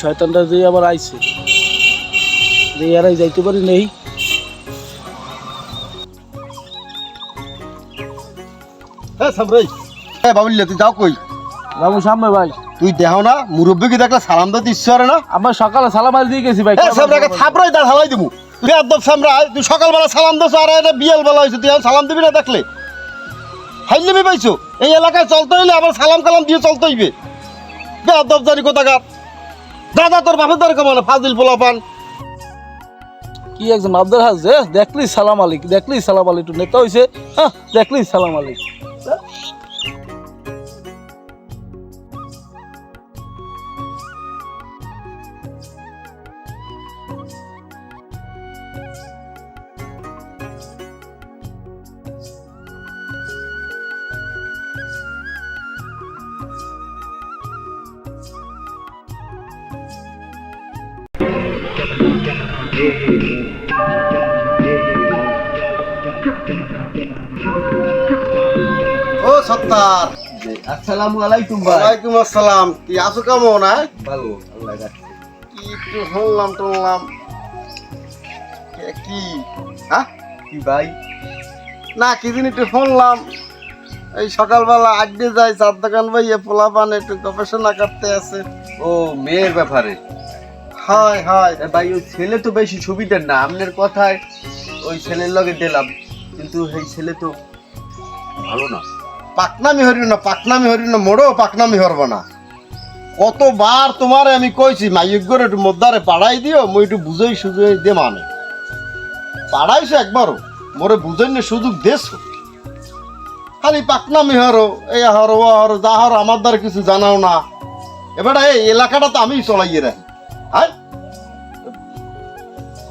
শয়তানটা যে আবার আইছে, যে এরাই যাইতে পারি নেই। বাবুল্লা তুই যাও কই? বাবু সামনে ভাই। তুই দেহ না মুরব্বীকে দেখলে সালাম দিতে ইচ্ছে করে না? আমার সকালে সালাম আজ দিয়ে গেছি ভাই। থাপড়াই দা হালাই দিবো। বেয়াদব সামরাই, তুই সকালবেলা সালাম দিস আর এটা বিয়েল বেলা হয়েছে, তুই সালাম দিবি না দেখলে? হাইলেমি পাইছো? এই এলাকায় চলতে হইলে আবার সালাম কালাম দিয়ে চলতে হইবে। বেয়াদব জানি কোথাকার। দাদা তোর বাপের দ্বারা কেমন ফাজিল পোলা পান। কি একজন আব্দুল হাজ দেখলি সালাম আলিক, দেখলি সালাম আলিক, একটু নেতা হয়েছে, হ্যাঁ দেখলি সালাম আলিক। ও সত্তার, আসসালামু আলাইকুম ভাই। ওয়ালাইকুম আসসালাম। তুই আছো কেমন? ভালো, আল্লাহ রাখছে। কি একটু শুনলাম টুনলাম কি? হ্যাঁ কি ভাই? না কি দিন একটু শুনলাম এই সকালবেলা আড্ডে যায়, চার দোকান ভাইয়ে পোলা পান একটু গবেষণা করতে আছে। ও মেয়ের ব্যাপারে? হয় হয় ভাই ওই ছেলে তো বেশি সুবিধার না, আপনার কথায় ওই ছেলের লগে দিলাম, কিন্তু এই ছেলে তো ভালো না। পাকনামি হরি না, পাকনামি হরি না, মোড়ো পাকনামি হরব না। কতবার তোমারে আমি কইছি মাইয়গর একটু মদ্দারে পাড়াই দিও, মই একটু বুঝাই সুঝাই দে মানে পাড়াইছো একবারও, মোরে বুঝাই না সুযোগ দেছো, খালি পাকনামি হরো, এই হরো ও হরো, যা হরো আমার দ্বারা কিছু জানাও না। এবার এই এলাকাটা তো আমি চলাইয়ে রাখি। হ্যাঁ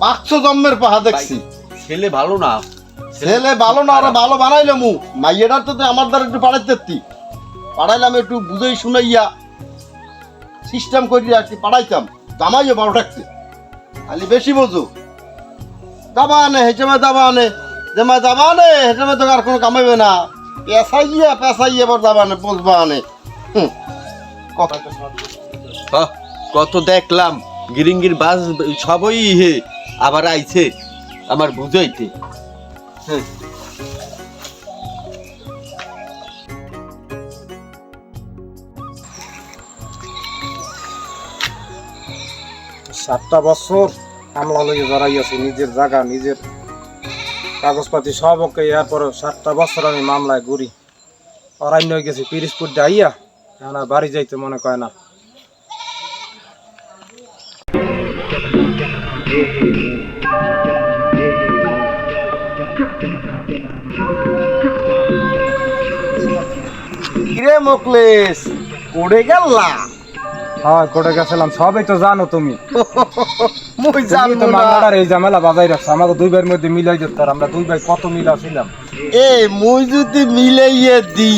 500 জন্মের পাহা দেখছি। ছেলে ভালো না, ছেলে ভালো না, আরো ভালো বানাইলে মু মাইয়েটার তো আমার দ্বারা একটু পাড়াইতে পাড়াইলাম, একটু বুঝাই শুনাইয়া সিস্টেম করিয়া একটু পাড়াইতাম, জামাইও ভালো থাকতে। খালি বেশি বোঝো, দাবা আনে হেঁচেমে দাবা আনে, যেমা দাবা আনে হেঁচেমে তো আর কোনো কামাইবে না, পেশাইয়া এবার দাবা আনে পোষবা আনে। কথা কত দেখলাম গিরিঙ্গির বাস সবই হে, আবার আইছে আমার বুঝাইতে। হ্যাঁ 7টা বছর আমলা লইয়া জড়াই আছে, নিজের জায়গা নিজের কাগজপাতি সব ওকে, এরপরে 7টা বছর আমি মামলায় ঘুরি। অরান্য হয়ে গেছি পিরিজপুর যাইয়া, এখন আর বাড়ি যাইতে মনে কয় না। কিরে মোকলেশ, পড়ে গেলা? হ্যাঁ কোর্টে গেছিলাম, সবই তো জানো তুমি। মুই জানবো না। মামলাটার এই ঝামেলা বাজাই রাখছে, আমাকে 2 ভাইয়ের মধ্যে মিলাই দিত, আমরা 2 ভাই কত মিলা ছিলাম। মুই যদি মিলাইয়ে দি,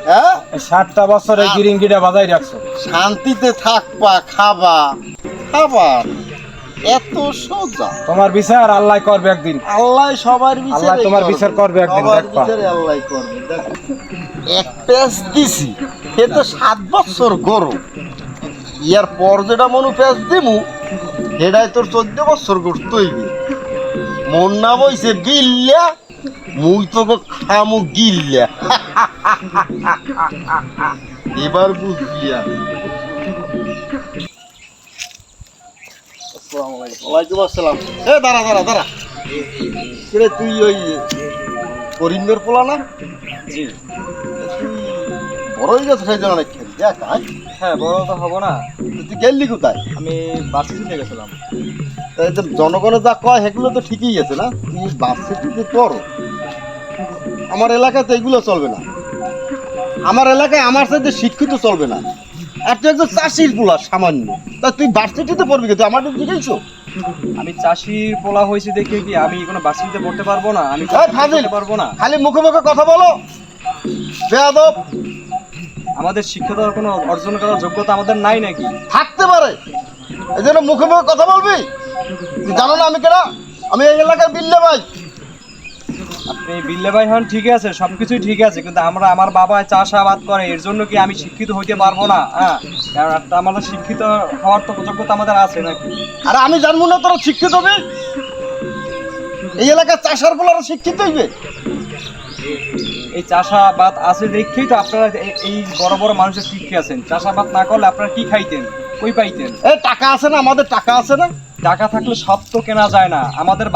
হ্যাঁ 7টা বছর এই গিরিঙ্গিটা বাজাই রাখছো। শান্তিতে থাকবা, খাবা খাবার এত সোজা? তোমার বিচার আল্লাহ করবে একদিন, আল্লাহ সবার বিচার, আল্লাহ তোমার বিচার করবে একদিন, সবার দেখবা। বিচারে আল্লাহ করবে। দেখ, এক পেজ দিছি, সে তো 7 বছর গরু, ইয়ার পর যেটা মনু পেজ দিমু সেটাই তোর 14 বছর করতে হইবে। মন না বইছে গিল্লা, মুই তো খামু গিল্লা। এবার বুঝলিয়া? ওয়ালাইকুম আসসালাম। দাঁড়া দাঁড়া দাঁড়া, কিরে তুই ওই করিমের পোলা না? জি। তুই বড় হয়ে গেছে সেই জন্য খেলি দেখ। হ্যাঁ বড় তো হবো না। তুই গেলি কোথায়? আমি ভার্সিটিতে গেছিলাম। জনগণের যা কয় সেগুলো তো ঠিকই আছে না, তুই ভার্সিটিতে পড়ো। আমার এলাকায় তো এগুলো চলবে না, আমার এলাকায় আমার সাথে শিক্ষিত চলবে না। আর তুই একজন চাষির পোলা সামান্য, তা তুই ভার্সিটিতে পড়বি কিন্তু আমার জিজ্ঞেসো। আমি চাষির পোলা হয়েছে দেখে কি আমি কোনো ভার্সিটিতে পড়তে পারবো না? আমি ফাজিল, পারবো না। খালি মুখে মুখে কথা বলো, বেয়াদব। আমাদের শিক্ষার কোনো অর্জন করার যোগ্যতা আমাদের নাই নাকি? থাকতে পারে, এই জন্য মুখে মুখে কথা বলবি? তুই জানো না আমি কেনা? আমি এই এলাকার বিল্লে ভাই। আপনি বিল্লে ভাই হন ঠিক আছে, সবকিছুই ঠিক আছে, কিন্তু আমার বাবা চাষাবাদ করে, এর জন্য কি আমি শিক্ষিত হইতে পারবো না? হ্যাঁ, কারণ একটা আমাদের শিক্ষিত হওয়ার তো যোগ্যতা আমাদের আছে নাকি? আর আমি জানবো না তোরা শিক্ষিত হবে? এই এলাকার চাষার বলারা শিক্ষিত হইবে? এই চাষাবাদ আছে দেখেই তো আপনারা এই বড় বড় মানুষের শিক্ষা আছেন। চাষাবাদ না করলে আপনারা কি খাইতেন, কই পাইতেন? এই টাকা আছে না, আমাদের টাকা আছে না? টাকা থাকলে সব তো কেনা যায় না। আমাদের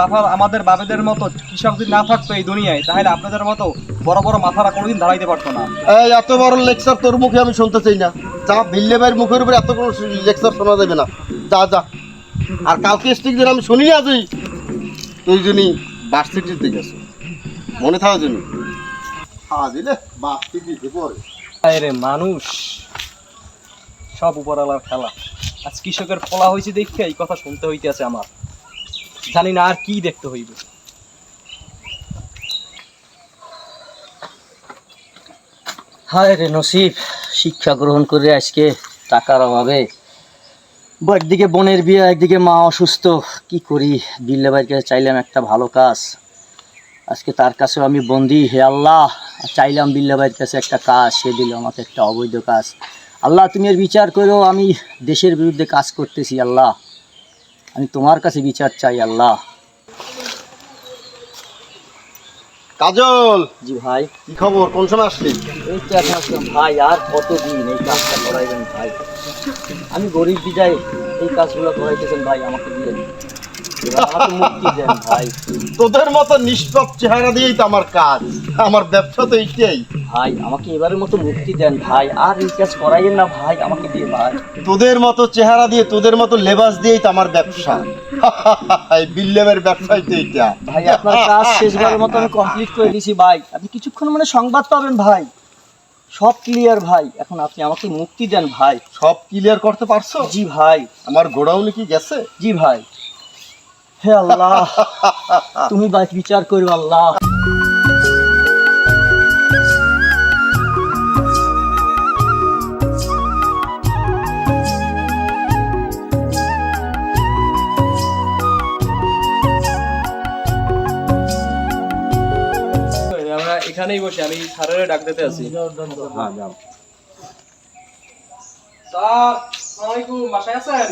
বাবাদের মতো কৃষক যদি না থাকতো এই দুনিয়ায়, তাহলে আপনাদের মতো বড় বড় মাথারা কোনোদিন দাঁড়াইতে পারতো না। এই এত বড় লেকচার তোর মুখে আমি শুনতে চাই না। যা, বিল্লে ভাইয়ের মুখের উপরে এত কোনো লেকচার শোনা যাবে না। যা যা। আর কালকে স্টিক দিন আমি শুনি না তুই জনই ভার্সিটিতে গেছো, মনে থাকা জন্য হ্যাঁ দিলে বাপটি দিতে পরে। আরে মানুষ সব উপরালার খেলা। আজ কৃষকের ফলা হয়েছে দেখে এই কথা শুনতে হইতেছে আমার, জানি না আর কি দেখতে হইবে। হায় রে নসিব, শিক্ষা গ্রহণ করে আজকে টাকার অভাবে একদিকে বোনের বিয়ে, একদিকে মা অসুস্থ, কি করি? বিল্লে ভাইয়ের কাছে চাইলাম একটা ভালো কাজ, আজকে তার কাছেও আমি বন্দি। হে আল্লাহ, চাইলাম বিল্লে ভাইয়ের কাছে একটা কাজ, সে দিল আমাকে একটা অবৈধ কাজ। আল্লাহ তুমি এর বিচার করো, আমি দেশের বিরুদ্ধে কাজ করতেছি। আল্লাহ আমি তোমার কাছে বিচার চাই। আল্লাহ। কাজল, জি ভাই। কি খবর? কোন সময় আসলি? এই তো এখন আসলাম ভাই, আর কতদিন এই কাজটা করাইবেন ভাই? আমি গরিব বিদায় এই কাজগুলো করাইতেছেন ভাই, আমাকে দিয়ে এবার আমাকে মুক্তি দেন ভাই। তোদের মতো নিষ্পাপ চেহারা দিয়েই তো আমার কাজ, আমার ব্যবসা তো এইটাই ভাই আমাকে এবারের মতো মুক্তি দেন ভাই, আর এই কাজ করাইয়েন না ভাই, আমাকে দিয়ে ভাই। তোদের মতো চেহারা দিয়ে, তোদের মতো লেবাস দিয়েই তো আমার ব্যবসা। এই বিল্লেমের ব্যবসাই তো এইটা ভাই আপনার কাজ শেষবারের মতো আমি কমপ্লিট করে দিয়েছি ভাই, আপনি কিছুক্ষণ মানে সংবাদ পাবেন ভাই, সব ক্লিয়ার ভাই। এখন আপনি আমাকে মুক্তি দেন ভাই। সব ক্লিয়ার করতে পারছো? জি ভাই। আমার গোডাউনে কি গেছে? জি ভাই। হে আল্লাহ, তুমি ভাই বিচার করো আল্লাহ। আমরা এখানেই বসে, আমি স্যারের ডাক দিতে আছি। স্যার, আসসালামু আলাইকুম, বাসায় আছেন?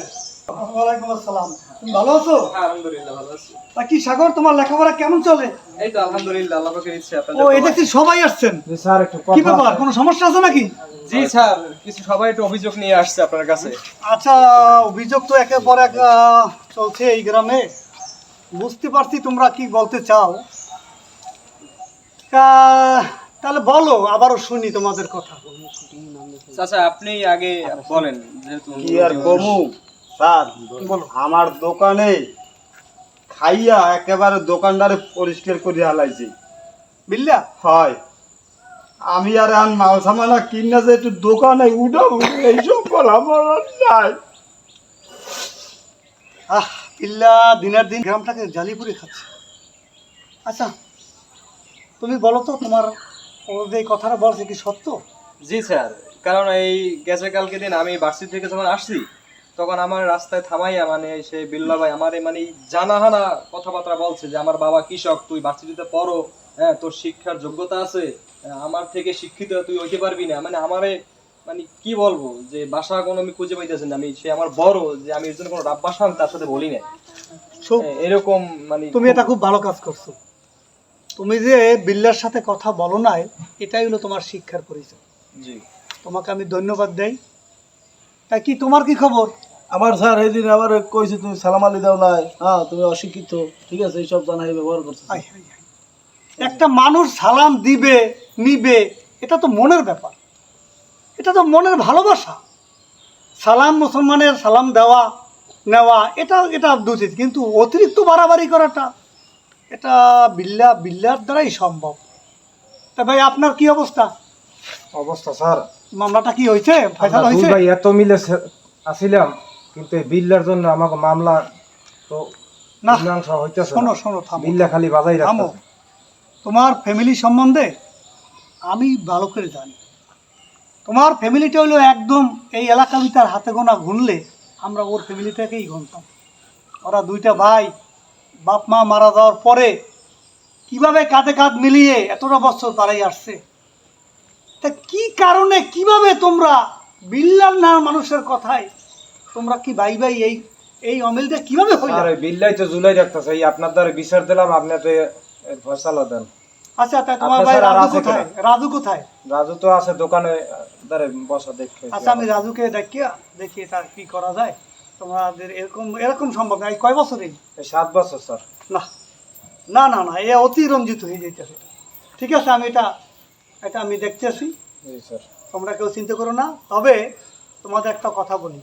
ওয়ালাইকুম আসসালাম। তুমি ভালো আছো? হ্যাঁ, আলহামদুলিল্লাহ ভালো আছি। তা কি সাগর, তোমার লেখাপড়া কেমন চলে? এই তো আলহামদুলিল্লাহ, আল্লাহ পাকের ইচ্ছে। ও, আপনাদের এই দেখছি সবাই আসছেন। জি স্যার, একটু কি কথা ব্যাপার, কোনো সমস্যা আছে নাকি? জি স্যার, কিছু সবাই একটু অভিযোগ নিয়ে আসছে আপনার কাছে। আচ্ছা, অভিযোগ তো একের পর এক চলছে এই গ্রামে, বুঝতে পারছি তোমরা কি বলতে চাও। তাহলে বলো, আবারও শুনি তোমাদের কথা। আচ্ছা, আপনি আগে বলেন, যেহেতু কি আর কমু স্যার, বলো। আমার দোকানে খাইয়া একেবারে দোকানদারে পরিষ্কার করে হালাইছি। বিল্লা, হয় আমি আর আন মাল সামানা কিনা যে একটু দোকানে উঠাও, এইসব বল আমার আর নাই। বিল্লা দিনের দিন গ্রামটাকে জ্বালিপুরে খাচ্ছে। আচ্ছা, তুমি বলো তো, তোমার ও যে কথাটা বলছে কি সত্য? জি স্যার, কারণ এই গেছে কালকে দিন আমি ভার্সিটি থেকে যখন আসছি, তখন আমার রাস্তায় থামাইয়া মানে সে বিল্লা ভাই আমারে মানে জানাহানা কথাবার্তা বলছে যে আমার বাবা কৃষক, তুই ভার্সিটিতে পড়ো, হ্যাঁ তোর শিক্ষার যোগ্যতা আছে, আমার থেকে শিক্ষিত তুই হইতে পারবি না। মানে আমারে মানে কি বলবো, যে ভাষা কোনো আমি খুঁজে পাইতেছি না। আমি সে আমার বড়, যে আমি এর জন্য কোনো রাব ভাষা আমি তার সাথে বলি না। এরকম মানে তুমি এটা খুব ভালো কাজ করছো। তুমি যে বিল্লার সাথে কথা বলো নাই, এটাই হলো তোমার শিক্ষার পরিচয়। জি, তোমাকে আমি ধন্যবাদ দেই। তা কি তোমার কি খবর? আমার স্যার এই দিন আবার কইছে তুমি সালাম আলি দাও নাই, হ্যাঁ তুমি অশিক্ষিত, ঠিক আছে এইসব জানাই ব্যবহার করছো। আয় হায় হায়। একটা মানুষ সালাম দিবে নিবে, এটা তো মনের ব্যাপার, এটা তো মনের ভালোবাসা। সালাম, মুসলমানের সালাম দেওয়া নেওয়া, এটা উচিত, কিন্তু অতিরিক্ত বাড়াবাড়ি করাটা এটা বিল্লার দ্বারাই সম্ভব। তা ভাই, আপনার কি অবস্থা? অবস্থা স্যার, মামলাটা কি হয়েছে, ফয়সালা আমরা দুই হয়েছে? ভাই এত মিলে আসিলাম, কিন্তু এই বিল্লার জন্য আমাকে মামলা তো না, মীমাংসা হইতেছে না। শোনো শোনো, থামো বিল্লা খালি বাজাই থামো। রাখতেছে। তোমার ফ্যামিলি সম্বন্ধে আমি ভালো করে জানি। তোমার ফ্যামিলিটা হলো একদম এই এলাকা ভিতর হাতে গোনা গুনলে আমরা ওর ফ্যামিলিটাকেই গুনতাম। ওরা দুইটা ভাই, বাপ মা মারা যাওয়ার পরে কি কিভাবে কাঁধে কাঁধ মিলিয়ে এতটা বছর তারাই আসছে, তা কি কারণে কিভাবে তোমরা বিল্লার না মানুষের কথায় তোমরা কি ভাই ভাই এই অমিলটা কিভাবে হইল? আরে বিল্লাই তো জুলাই রাখতেছে, এই আপনার দ্বারা বিচার দিলাম, আপনি তো ফয়সালা দেন। আচ্ছা, তাই তোমার ভাই রাজু কোথায়? রাজু কোথায়? রাজু তো আছে দোকানে দ্বারে বসা দেখে। আচ্ছা, আমি রাজুকে ডাকিয়া দেখি এটা কি করা যায়। তোমাদের এরকম সম্ভব না। এই কয় বছরে? 7 বছর স্যার। না না না না, এ অতিরঞ্জিত হয়ে যাইতেছে। ঠিক আছে, আমি এটা আমি দেখতেছি, জি স্যার। তোমরা কেউ চিন্তা করো না। তবে তোমাদের একটা কথা বলি,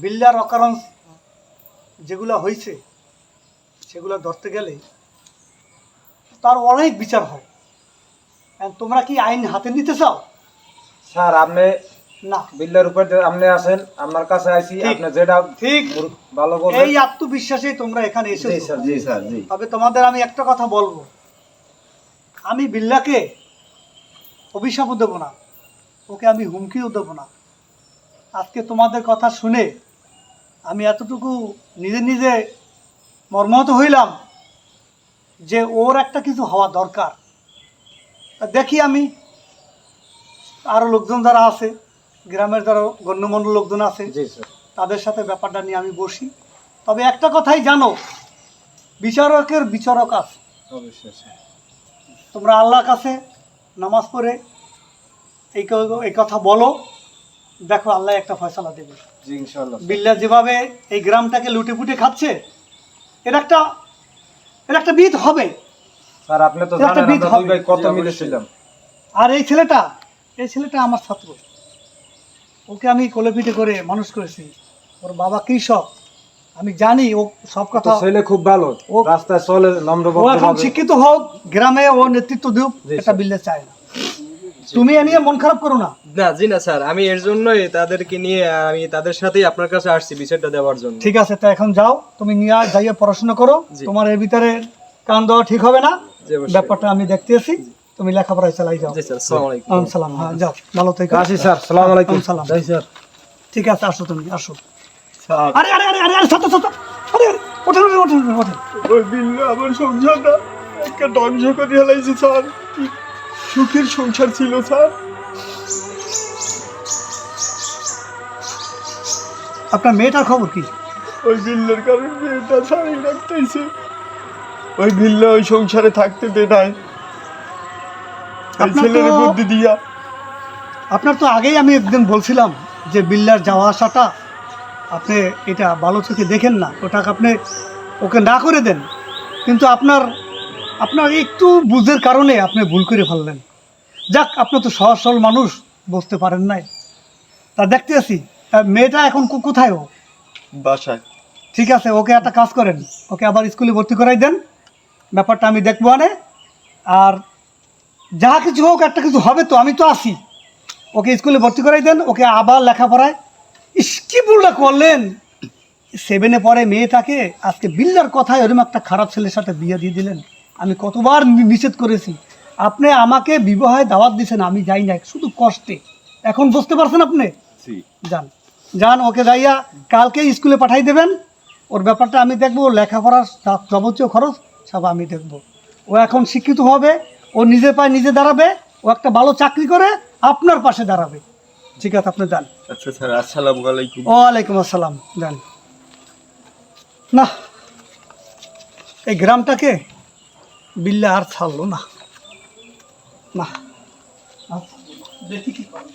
বিল্লার অকারণ যেগুলো হয়েছে সেগুলো ধরতে গেলে তার অনেক বিচার হয়। তোমরা কি আইন হাতে নিতে চাও? স্যার আপনি না, বিল্লার উপর আপনি আছেন, আপনার কাছে আইছি, ঠিক, আপনি যেটা ঠিক ভালো বলেন। এই আত্মবিশ্বাসে তোমরা এখানে জি এসেছো। স্যার, জি স্যার, জি। তবে তোমাদের আমি একটা কথা বলবো, আমি বিল্লাকে অভিশাপও দেবো না, ওকে আমি হুমকিও দেবো না। আজকে তোমাদের কথা শুনে আমি এতটুকু নিজে নিজে মর্মাহত হইলাম যে ওর একটা কিছু হওয়া দরকার। তা দেখি আমি আরও লোকজন যারা আছে, গ্রামের যারা গণ্যমান্য লোকজন আছে, জি স্যার। তাদের সাথে ব্যাপারটা নিয়ে আমি বসি। তবে একটা কথাই জানো, বিচারকের বিচারক আছে। অবশ্যই স্যার। তোমরা আল্লাহর কাছে নামাজ পড়ে এই কথা বলো, দেখো আল্লাহ একটা ফয়সালা দেবে। জি ইনশাআল্লাহ। বিল্লা যেভাবে এই গ্রামটাকে লুটে পুটে খাচ্ছে, এর একটা বিধ হবে। স্যার আপনি তো একটা জানেন বিধ আমরা দুই হবে। ভাই কত মিলেছিলাম। আর এই ছেলেটা আমার ছাত্র, ওকে আমি কোলে পিঠে করে মানুষ করেছি। ওর বাবা কৃষক, আমি জানি ও সব তো কথা। ছেলে খুব ভালো, ও- রাস্তায় চলে নম্র ও এখন ভদ্রভাবে। শিক্ষিত হোক, গ্রামে ও নেতৃত্ব দিক, জি, এটা স্যার। বিল্লা চায় না। তুমি এ নিয়ে মন খারাপ করো না। না জি না স্যার, আমি এর জন্যই তাদেরকে নিয়ে আমি তাদের সাথেই আপনার কাছে আসছি বিচারটা দেওয়ার জন্য। ঠিক আছে, তা এখন যাও, তুমি নিয়ে যাইয়া পড়াশোনা করো। জি। তোমার এর ভিতরে কান দেওয়া ঠিক হবে না, জি, অবশ্যই। ব্যাপারটা আমি দেখতেছি। তুমি লেখাপড়ায় চালাই যাও। জি স্যার, আসসালামু আলাইকুম। সালাম। হ্যাঁ, যাও, ভালো থেকে আসি স্যার, সালাম আলাইকুম। সালাম। যাই স্যার। ঠিক আছে, আসো, তুমি আসো। আরে আরে আরে আরে আরে ছাত্র ছাত্র, আরে আরে, ওঠেন ওঠেন ওঠেন ওঠেন। ওই বিল্লা আমার সংসারটা একটা ধ্বংস করে ফেলাইছে স্যার। কি সুখের সংসার ছিল স্যার। আপনার মেয়েটার খবর কি? ওই বিল্লার কারণে মেয়েটা ছাড়ি রাখতেছে। ওই বিল্লা ওই সংসারে থাকতে দে নাই, ওই আপনার ছেলের তো- বুদ্ধি দিয়া। আপনার তো আগেই আমি একদিন বলছিলাম যে বিল্লার যাওয়া আসাটা আপনি এটা ভালো চোখে দেখেন না, ওটাকে আপনি ওকে না করে দেন। কিন্তু আপনার একটু বুঝের কারণে আপনি ভুল করে ফেললেন। যাক, আপনি তো সহজ সরল মানুষ, বুঝতে পারেন নাই। তা দেখতে আছি মেয়েটা এখন কোথায়? ও বাসায়। ঠিক আছে, ওকে একটা কাজ করেন, ওকে আবার স্কুলে ভর্তি করাই দেন। ব্যাপারটা আমি দেখবো আনে। আর যা কিছু হোক, একটা কিছু হবে তো, আমি তো আছি। ওকে স্কুলে ভর্তি করাই দেন, ওকে আবার লেখাপড়ায়। ইস, কি ভুলটা করলেন! 7-এ পড়ে মেয়েটাকে আজকে বিল্লার কথায় ওরকম একটা খারাপ ছেলের সাথে বিয়ে দিয়ে দিলেন। আমি কতবার নিষেধ করেছি, আপনি আমাকে বিবাহে দাওয়াত দিয়েছেন, আমি যাই না শুধু কষ্টে। এখন বুঝতে পারছেন আপনি? যান যান, ওকে যাইয়া কালকে স্কুলে পাঠাই দেবেন। ওর ব্যাপারটা আমি দেখবো, ওর লেখাপড়ার যাবতীয় খরচ সব আমি দেখবো। ও এখন শিক্ষিত হবে, ও নিজের পায়ে নিজে দাঁড়াবে, ও একটা ভালো চাকরি করে আপনার পাশে দাঁড়াবে। ঠিক আছে, আপনি যান। আচ্ছা স্যার, আসসালামু আলাইকুম। ওয়ালাইকুম আসসালাম। যান। না, এই গ্রামটাকে বিল্লা আর ছাড়লো না। না, দেখি কি করে।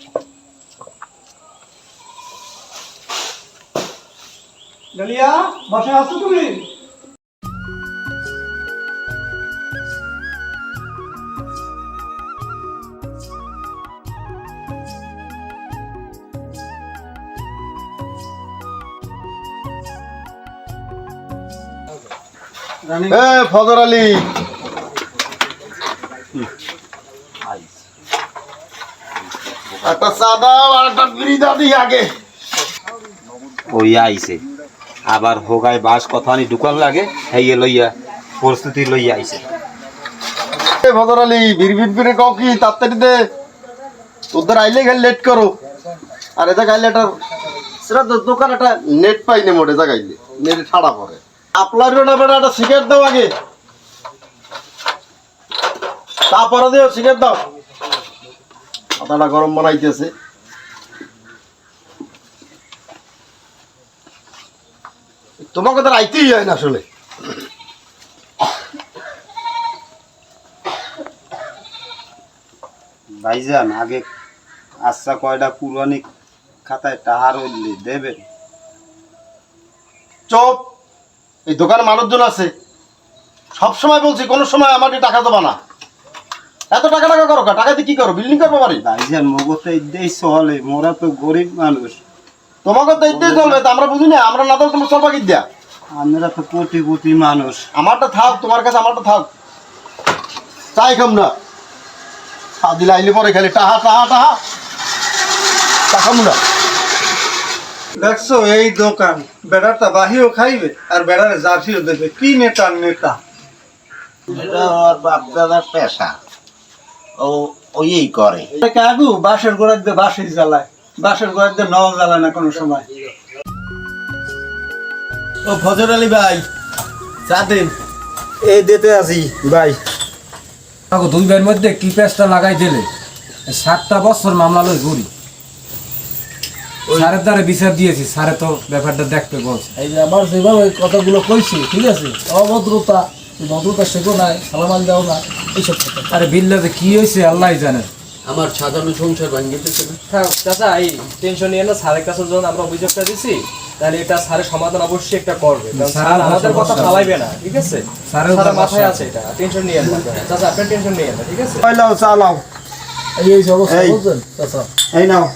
ডালিয়া, বাসায় আছো তুমি? ফজর আলী, একটা চা দাও আর একটা বিড়ি দাও দিই আগে। ওই আইছে আবার হোগায় বাস কথা নি ঢুকান লাগে হেয়ে লইয়া প্রস্তুতি লইয়া আইছে। ফজর আলী, বিড়বিড় করে কও কি তাড়াতাড়ি দে, তোদের আইলে গেলে লেট করো। আর এটা গাইলে একটা সেটা দোকান একটা নেট পাই না মোটে, যা গাইলে নেটে ছাড়া পড়ে। আপনারও না বেটা একটা সিগারেট দাও আগে। তারপরে দিও সিগারেট দাও, মাথাটা গরম বানাইতেছে। তোমাকে তো রাইতেই হয় না আসলে। ভাইজান আগে আচ্ছা কয়টা পুরানি খাতায় টাহার হইলে দেবেন। চপ, এই দোকানে মানুষজন আছে, সবসময় বলছি কোনো সময় আমাকে টাকা দেবা না। এত টাকা টাকা করো, টাকা দিয়ে কি করো? বিল্ডিং করবো বাড়ি? ভাইজান মগো তো এইটাই চলে, মোরা তো গরিব মানুষ। তোমাকে তো এইটাই চলবে, তা আমরা বুঝি না, আমরা না দল তোমার চলবা কি দিয়া? আমরা তো কোটি কোটি মানুষ। আমারটা থাক, তোমার কাছে আমারটা থাক, চাই খাম না। দিলে আইলে পরে খালি টাহা টাহা টাহা, টাকা মুনা। দেখছো এই দোকান, বেড়াটা বাহিও খাইবে আর বেড়ারে জার্সিও দেবে। কি নেতার নেতা! এটা আমার বাপ দাদার পেশা, ওই করে। কাকু বাঁশের গোড়ার দিয়ে বাঁশই জ্বালায়, বাঁশের গোড়ার দিয়ে নল জ্বালায় না কোনো সময়। ও ফজর আলী ভাই, চা দিন। এই দিতে আছি ভাই। কাকু 2 ভাইয়ের মধ্যে কি পেঁচটা লাগাই দিলে 7টা বছর মামলা লই ঘুরি। স্যারের দ্বারা বিচার দিয়েছি, স্যারে তো ব্যাপারটা দেখতে বলছে। এই যে আমার যেভাবে কথাগুলো কইছি, ঠিক আছে, অভদ্রতা, ভদ্রতা শেখো নাই, সালামাল দাও না, এইসব কথা। আরে বিল্লাতে কি হয়েছে আল্লাহ জানে। আমার সাধারণ সংসার ভাঙিয়ে দিচ্ছে না। থাক চাচা, এই টেনশন নিয়ে না। স্যারের কাছে যখন আমরা অভিযোগটা দিছি, তাহলে এটা স্যারের সমাধান অবশ্যই একটা করবে, কারণ স্যার স্যার আমাদের কথা সমস্যা ফালাইবে না, ঠিক আছে? স্যারের স্যারের কথা মাথায় সমস্যা। আছে এটা, টেনশন নিয়ে না চাচা, আপনি টেনশন নিয়ে না, ঠিক আছে? চালাও চালাও। এই অবস্থা এই। বুঝছেন চাচা? এই নাও,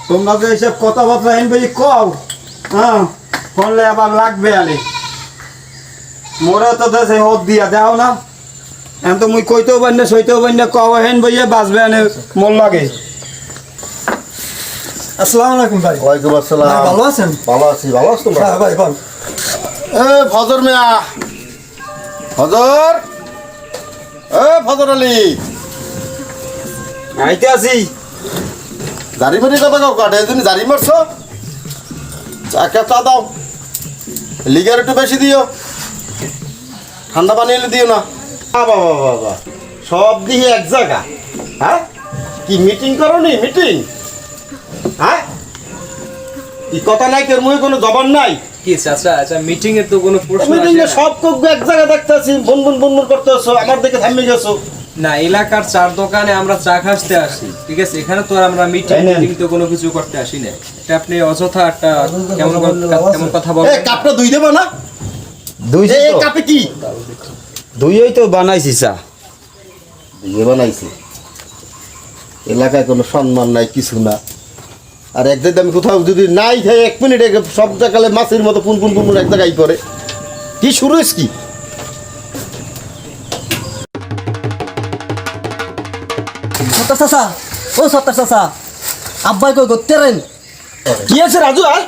তোমরা যে এসব কথাবার্তা হেন ভাই কও, হ্যাঁ করলে আবার লাগবে আলে। মোরা তো দেশে হদ দিয়া দাও না, এখন তো মুই কইতেও পারি না সইতেও পারি না, কও হেন ভাইয়া বাঁচবে আনে মোর লাগে। আসসালামু আলাইকুম ভাই। ওয়ালাইকুম আসসালাম। ভাই, ভালো আছেন? ভালো আছি, ভালো আছো তোমরা? হ্যাঁ ভাই, ভালো। এ ফজর মিয়া, ফজর, এ ফজর আলী, আইতে আছি। জারি মারি কথা কাউ কাটে, তুমি জারি মারছো? চা দাও, লিগার একটু বেশি দিও, ঠান্ডা পানি এলে দিও না। বাবা বাবা, সব দিয়ে এক জায়গা, হ্যাঁ? কি মিটিং করো নি? মিটিং, হ্যাঁ? কি কথা নাই, কেউ মুখে কোনো জবান নাই? কি চাচা, আচ্ছা মিটিং এর তো কোনো প্রশ্ন মিটিং আসে এ না। সব কোক এক জায়গায় দেখতেছি, বনবন বনবন করতেছো, আমার দিকে থামিয়ে গেছো। না, এলাকার চার দোকানে আমরা চা খাসতে আসি, ঠিক আছে? এখানে তো আর আমরা মিটিং তাই না? মিটিং তো কোনো কিছু করতে আসি না। এটা আপনি অযথা একটা কেমন কথা এ বলেন। কাপটা ধুই দেবো না? এই কাপে কি দুইই তো বানাইছি চা। ধুয়ে বানাইছে? এলাকায় কোনো সম্মান নাই, কিছু না। আর একদিন আমি কোথাও যদি নাই খাই 1 মিনিট সব জায়গায় মাছের মতো পুন পুন পুন পুন এক জায়গায় করে কি শুরু হয়েছে কি? সত্তর চাচা, ও সত্তর চাচা, আব্বাই কই করতে রেন? কি আছে রাজু? আয়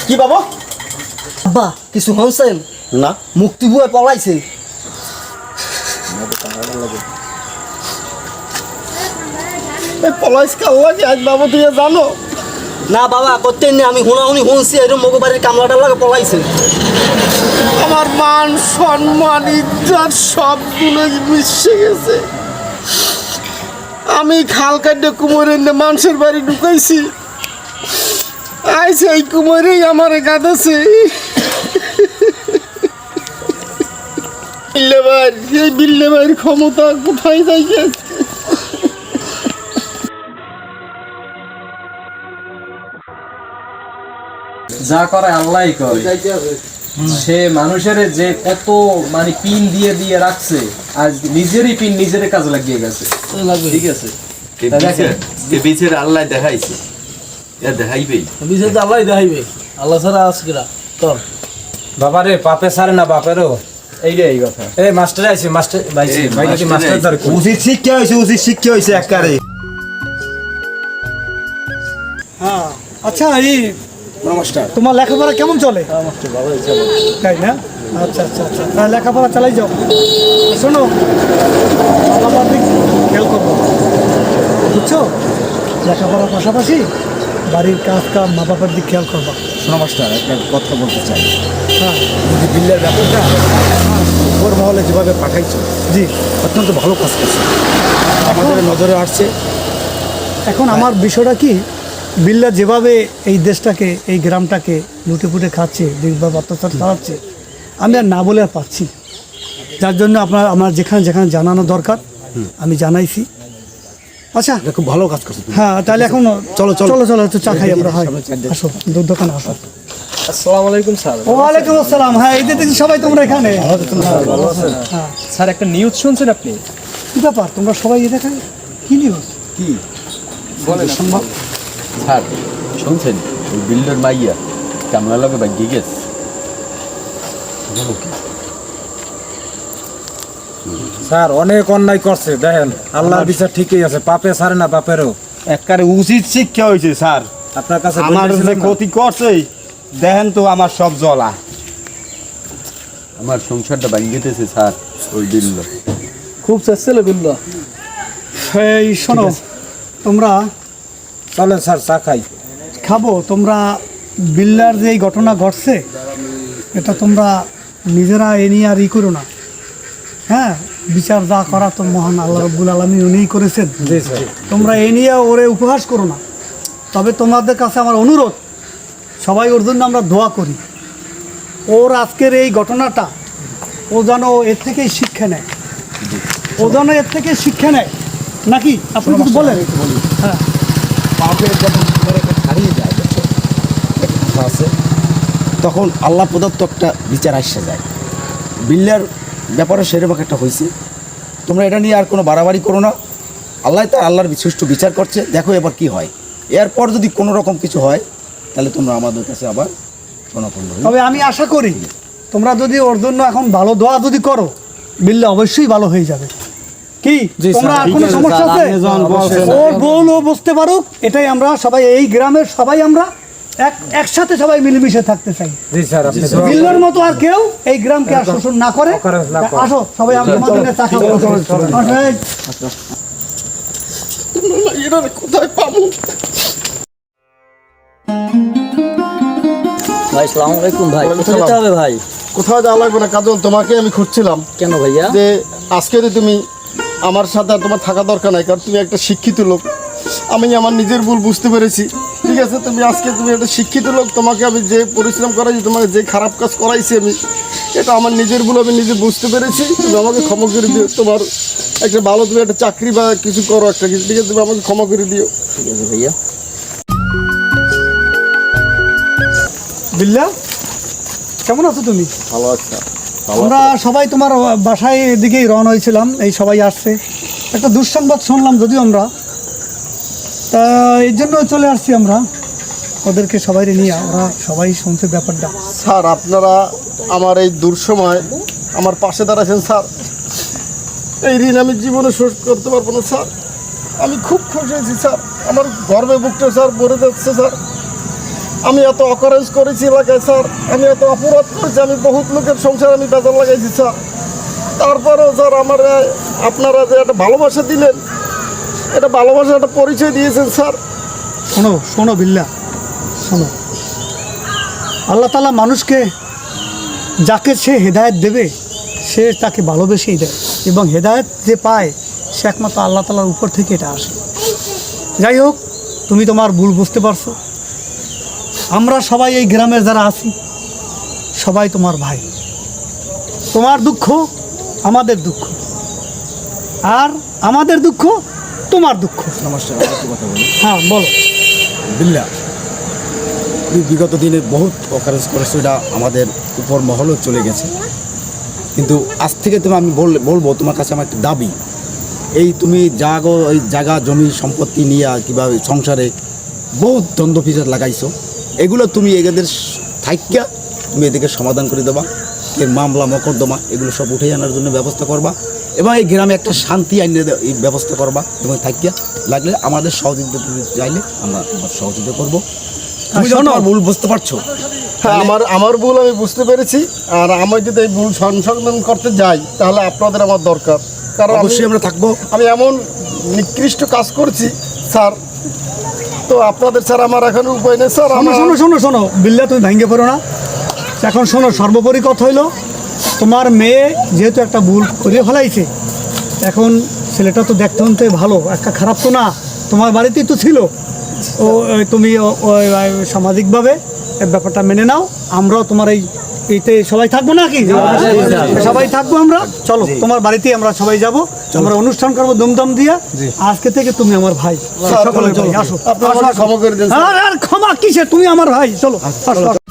কি বাবা? আব্বা কিছু হনছেন? না, মুক্তি বুয়ে পলাইছে। পলাইস কাল্লা কি আজ বাবা তুই জানো? না বাবা করতে নেই, আমি হুনাহুনি শুনছি এরকম মগবাড়ির কামলাটার লাগে পলাইছে। আমার মান সম্মান ইজ্জত সবগুলো মিশে গেছে। আমি খাল কাটে কুমোরের মানুষের বাড়ি ঢুকাইছি, আইসে এই কুমোরেই আমার গাদাছে। বিল্লেবার, এই বিল্লেবার ক্ষমতা কোথায় যাই গেছে? যা করে আল্লাহই করে। সে মানুষের যে কত মানে পিন দিয়ে দিয়ে রাখছে, আজ নিজেরই পিন নিজের কাজে লাগিয়ে গেছে, ঠিক আছে? বিচার আল্লাহ দেখাইছে, দেখাইবেই। বিচার তো আল্লাহ দেখাইবে, আল্লাহ ছাড়া আজকেরা তোর বাবা রে পাপে সারে না বাপেরও। এইটাই এই কথা। এই মাস্টার আইছে, মাস্টার ভাই ভাই যদি মাস্টার ধরে উচিত শিক্ষা হয়েছে, উচিত শিক্ষা হয়েছে একবারে। হ্যাঁ, আচ্ছা এই নমস্কার, তোমার লেখাপড়া কেমন চলে? তাই না? আচ্ছা আচ্ছা আচ্ছা, তাহলে লেখাপড়া চালাই যাও। শোনো, আমার দিক খেয়াল করবো, বুঝছো? লেখাপড়ার পাশাপাশি বাড়ির কাজ কাম মা বাবার দিক খেয়াল করবা। শোনো মাস্টার, একটা কথা বলতে চাই। হ্যাঁ যদি বিল্লার ব্যাপারটা ওর মহলে যেভাবে পাঠাইছো, জি। অত্যন্ত ভালো কাজ করছে, আমাদের নজরে আসছে। এখন আমার বিষয়টা কি, বিল্লা যেভাবে এই দেশটাকে এই গ্রামটাকে লুটেপুটে খাচ্ছে, যেভাবে অত্যাচার চালাচ্ছে, আমি আর না বলে আর পাচ্ছি না। যার জন্য আমার যেখানে যেখানে জানানো দরকার আমি জানাইছি। আচ্ছা এটা খুব ভালো কাজ করছে তুমি। হ্যাঁ, তাহলে এখন চলো, চলো। চলো চলো একটু চা খাই আমরা। হয় আসো, দুধ দোকানে আসো। আসসালামু আলাইকুম স্যার। ওয়ালাইকুম আসসালাম। হ্যাঁ, এই যে দেখছি সবাই তোমরা এখানে। হ্যাঁ, স্যার একটা নিউজ শুনছেন আপনি? কি ব্যাপার তোমরা সবাই এটা খাই? কি নিউজ? কি বলেন। সংবাদ? স্যার শুনছেন ওই বিল্ডার মাইয়া কামলা লগে বাগিয়ে গেছে। স্যার অনেক অন্যায় করছে, দেখেন আল্লাহর বিচার ঠিকই আছে, পাপে ছাড়ে না বাপেরও। একবারে উচিত শিক্ষা হয়েছে স্যার। আপনার কাছে আমার বলতেছিলাম যে না? ক্ষতি করছে দেখেন তো, আমার সব জ্বলা। আমার সংসারটা ভাঙিতেছে স্যার ওই বিল্ল। খুব চাচ্ছিল বিল্লা। এই শোনো, তোমরা চলেন স্যার চা খাই। খাবো। তোমরা বিল্লার যে এই ঘটনা ঘটছে এটা তোমরা নিজেরা এ নিয়ে আর ই করো না। হ্যাঁ, বিচার যা করা তো মহান আল্লাহ রব্বুল আলামিন উনিই করেছেন। জি স্যার। তোমরা এ নিয়ে ওরে উপহাস করো না। তবে তোমাদের কাছে আমার অনুরোধ, সবাই ওর জন্য আমরা দোয়া করি। ওর আজকের এই ঘটনাটা ও যেন এর থেকেই শিক্ষা নেয়, ও যেন এর থেকে শিক্ষা নেয়। নাকি আপনি কিছু বলেন? হ্যাঁ, পাপের যখন তোমার একটা হারিয়ে যায়, বুঝছো? একটা কথা আছে, তখন আল্লাহ প্রদত্ত একটা বিচার আসে যায়। বিল্লার ব্যাপারে সেরকম একটা হয়েছে, তোমরা এটা নিয়ে আর কোনো বাড়াবাড়ি করো না। আল্লাহ তার আল্লাহর সুষ্ঠু বিচার করছে, দেখো এবার কি হয়। এরপর যদি কোনো রকম কিছু হয় তাহলে তোমরা আমাদের কাছে আবার শোনাপন্ন হয়ে। তবে আমি আশা করি তোমরা যদি ওর জন্য এখন ভালো দোয়া যদি করো, বিল্লা অবশ্যই ভালো হয়ে যাবে। কি জি স্যার, তোমরা আর ঠিক কোনো আছে সমস্যা স্যার, আছে? আপনি যখন বলছেন। ওর বোন ও বুঝতে পারুক, এটাই আমরা সবাই এই গ্রামের সবাই আমরা একসাথে সবাই মিলেমিশে থাকতে চাই। জি স্যার, আপনি বিল্লার মতো আর কেউ এই গ্রামকে আর শোষণ না করে। না করে। আসো সবাই আমরা আমাদের চা খাবো। আসো। এটা কোথায় পাবো? ভাই আসসালামু আলাইকুম। ভাই কোথায় যেতে হবে ভাই? কোথাও যাওয়া লাগবে না কাজল, তোমাকে আমি খুঁজছিলাম। কেন ভাইয়া? যে আজকে যে তুমি আমার সাথে আর তোমার থাকা দরকার নাই, কারণ তুমি একটা শিক্ষিত লোক। আমি আমার নিজের ভুল বুঝতে পেরেছি, ঠিক আছে? তুমি একটা শিক্ষিত লোক, তোমাকে আমি যে পরিশ্রম করাইছি, তোমাকে যে খারাপ কাজ করাইছি আমি, এটা আমার নিজের ভুল, আমি নিজে বুঝতে পেরেছি। তুমি আমাকে ক্ষমা করে দিও। তোমার একটা ভালো, তুমি একটা চাকরি বা কিছু করো, একটা কিছু, ঠিক আছে? তুমি আমাকে ক্ষমা করে দিও। ঠিক আছে ভাইয়া। বিল্লা, কেমন আছো তুমি? ভালো আচ্ছা। আমরা সবাই তোমার বাসায় দিকেই রওনা হয়েছিলাম, এই সবাই আসছে। একটা দুঃসংবাদ শুনলাম যদিও আমরা, তা এই জন্য চলে আসছি আমরা ওদেরকে সবাই নিয়ে। ওরা সবাই শুনছে ব্যাপারটা। স্যার, আপনারা আমার এই দুঃসময় আমার পাশে দাঁড়াচ্ছেন স্যার। এই ঋণ আমি জীবনে শোধ করতে পারবো না স্যার। আমি খুব খুশি হয়েছি স্যার, আমার গর্বে বুকটা স্যার ভরে যাচ্ছে স্যার। আমি এত অকারেন্স করেছি এলাকায় স্যার, আমি এত অপরাধ করেছি, আমি বহুত লোকের সংসার আমি বেজার লাগাইছি স্যার। তারপরেও স্যার আমার আপনারা যে একটা ভালোবাসা দিলেন, এটা ভালোবাসা একটা পরিচয় দিয়েছেন স্যার। শোনো শোনো বিল্লা, শোনো, আল্লাহ তাআলা মানুষকে যাকে সে হেদায়েত দেবে সে তাকে ভালোবেসেই দেয়, এবং হেদায়েত যে পায় সে একমাত্র আল্লাহ তাআলার উপর থেকে এটা আসে। যাই হোক, তুমি তোমার ভুল বুঝতে পারছো। আমরা সবাই এই গ্রামের যারা আছি সবাই তোমার ভাই। তোমার দুঃখ আমাদের দুঃখ, আর আমাদের দুঃখ তোমার দুঃখ। নমস্কার, একটা কথা বলি। হ্যাঁ বলো। বিল্লা, তুমি বিগত দিনে বহুত অকারেন্স করেছো, এটা আমাদের উপর মহলও চলে গেছে। কিন্তু আজ থেকে তুমি আমি বলবো তোমার কাছে আমার একটা দাবি, এই তুমি ওই জায়গা জমি সম্পত্তি নিয়ে কীভাবে সংসারে বহুত দ্বন্দ্ব ফিচার লাগাইছো, এগুলো তুমি এদের থাইকা তুমি এদিকে সমাধান করে দেবা। এর মামলা মকদ্দমা এগুলো সব উঠে আনার জন্য ব্যবস্থা করবা, এবং এই গ্রামে একটা শান্তি আইনে এই ব্যবস্থা করবা, এবং থাকিয়া লাগলে আমাদের সহযোগিতা চাইলে আমরা সহযোগিতা করবো। তুমি যখন তোমার ভুল বুঝতে পারছো। হ্যাঁ, আমার ভুল আমি বুঝতে পেরেছি, আর আমি যদি এই ভুল সংশোধন করতে যাই তাহলে আপনাদের আমার দরকার, কারণ অবশ্যই আমরা থাকবো। আমি এমন নিকৃষ্ট কাজ করছি স্যার, তো আপনাদের স্যার আমার এখন উপায় নেই স্যার। শোনো শোনো শোনো শোনো বিল্লা, তুমি ভেঙে পড়ো না। এখন শোনো, সর্বোপরি কথা হইলো তোমার মেয়ে যেহেতু একটা ভুল করে ফেলাইছে, এখন ছেলেটা তো দেখতে শুনতে ভালো, একটা খারাপ তো না, তোমার বাড়িতেই তো ছিল। তুমি সামাজিকভাবে এই ব্যাপারটা মেনে নাও। আমরাও তোমার এইতে সবাই থাকবো নাকি? সবাই থাকবো আমরা। চলো তোমার বাড়িতেই আমরা সবাই যাব, আমরা অনুষ্ঠান করবো দমদম দিয়া। আজকে থেকে তুমি আমার ভাই, সকলে চলো আসো। আপনারা আমাকে ক্ষমা করে দিন। আর ক্ষমা কিসে, তুমি আমার ভাই, চলো আসো।